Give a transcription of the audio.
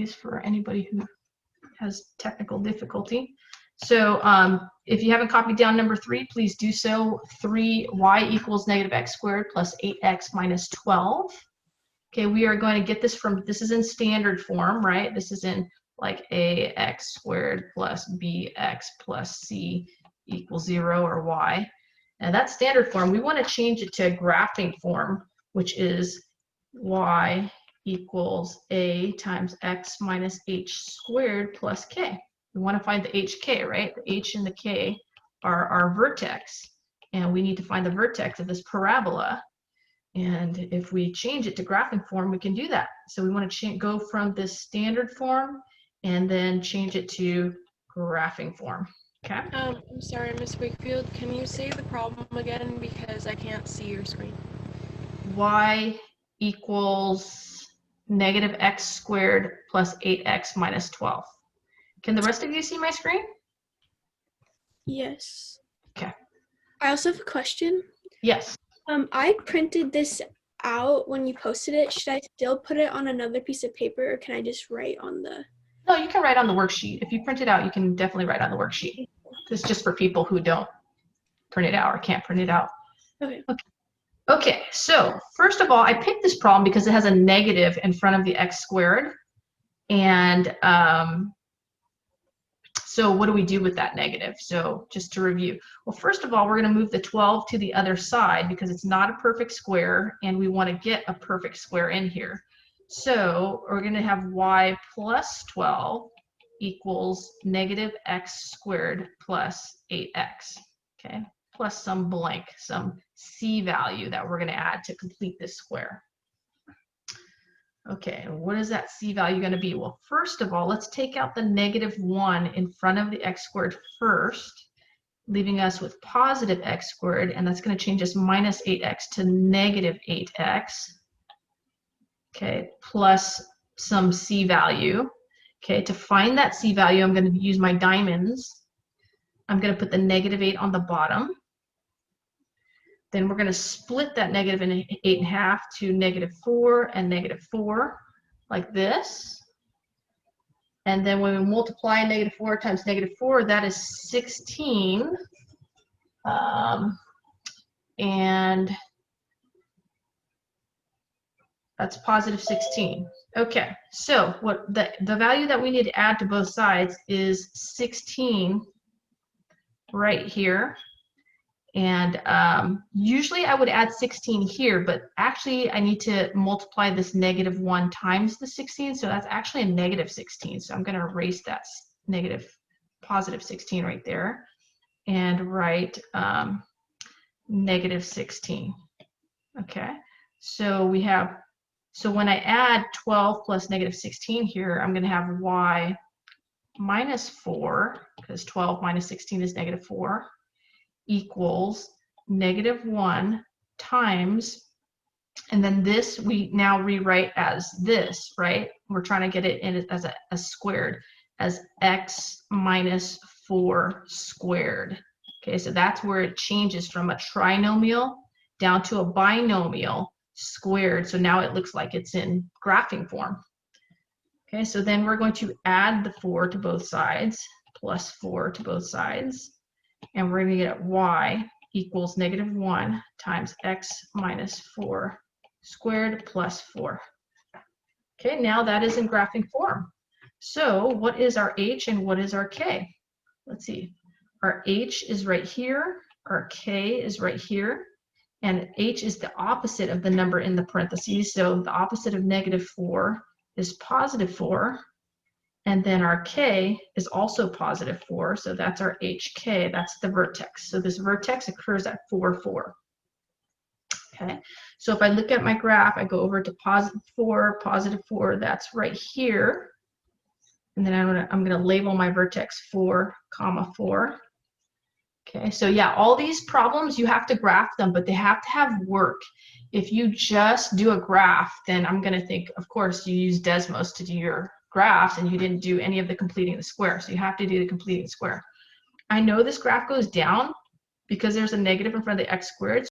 apologies for anybody who has technical difficulty. So if you haven't copied down number 3, please do so. 3y equals negative x squared plus 8x minus 12. Okay, we are going to get this from, this is in standard form, right? This is in like ax squared plus bx plus c equals 0 or y. And that's standard form. We want to change it to graphing form, which is y equals a times x minus h squared plus k. We want to find the hk, right? The h and the k are our vertex, and we need to find the vertex of this parabola. And if we change it to graphing form, we can do that. So we want to go from this standard form and then change it to graphing form. Okay. I'm sorry, Miss Wakefield. Can you say the problem again, because I can't see your screen? Y equals negative x squared plus 8x minus 12. Can the rest of you see my screen? Yes. Okay. I also have a question. Yes. I printed this out when you posted it. Should I still put it on another piece of paper, or can I just write on the... No, you can write on the worksheet. If you print it out, you can definitely write on the worksheet. It's just for people who don't print it out or can't print it out. Okay. Okay, so first of all, I picked this problem because it has a negative in front of the x squared. And so what do we do with that negative? So just to review. Well, first of all, we're going to move the 12 to the other side because it's not a perfect square, and we want to get a perfect square in here. So we're going to have y plus 12 equals negative x squared plus 8x, okay? Plus some blank, some c value that we're going to add to complete this square. Okay, what is that c value going to be? Well, first of all, let's take out the negative 1 in front of the x squared first, leaving us with positive x squared, and that's going to change us minus 8x to negative 8x. Okay, plus some c value. Okay, to find that c value, I'm going to use my diamonds. I'm going to put the negative 8 on the bottom. Then we're going to split that negative 8 in half to negative 4 and negative 4, like this. And then when we multiply negative 4 times negative 4, that is 16. And that's positive 16. Okay, so what the value that we need to add to both sides is 16 right here. And usually I would add 16 here, but actually I need to multiply this negative 1 times the 16, so that's actually a negative 16. So I'm going to erase that positive 16 right there and write negative 16. Okay, so we have, so when I add 12 plus negative 16 here, I'm going to have y minus 4, because 12 minus 16 is negative 4, equals negative 1 times, and then this we now rewrite as this, right? We're trying to get it in as a squared, as x minus 4 squared. Okay, so that's where it changes from a trinomial down to a binomial squared. So now it looks like it's in graphing form. Okay, so then we're going to add the 4 to both sides, plus 4 to both sides. And we're going to get y equals negative 1 times x minus 4 squared plus 4. Okay, now that is in graphing form. So what is our h and what is our k? Let's see. Our h is right here. Our k is right here. And h is the opposite of the number in the parentheses. So the opposite of negative 4 is positive 4. And then our k is also positive 4, so that's our hk, that's the vertex. So this vertex occurs at 4, 4. Okay, so if I look at my graph, I go over to positive 4, that's right here. And then I'm gonna label my vertex 4, 4. Okay, so yeah, all these problems, you have to graph them, but they have to have work. If you just do a graph, then I'm gonna think, of course, you use Desmos to do your graphs and you didn't do any of the completing the square, so you have to do the completing the square. I know this graph goes down because there's a negative in front of the x squared,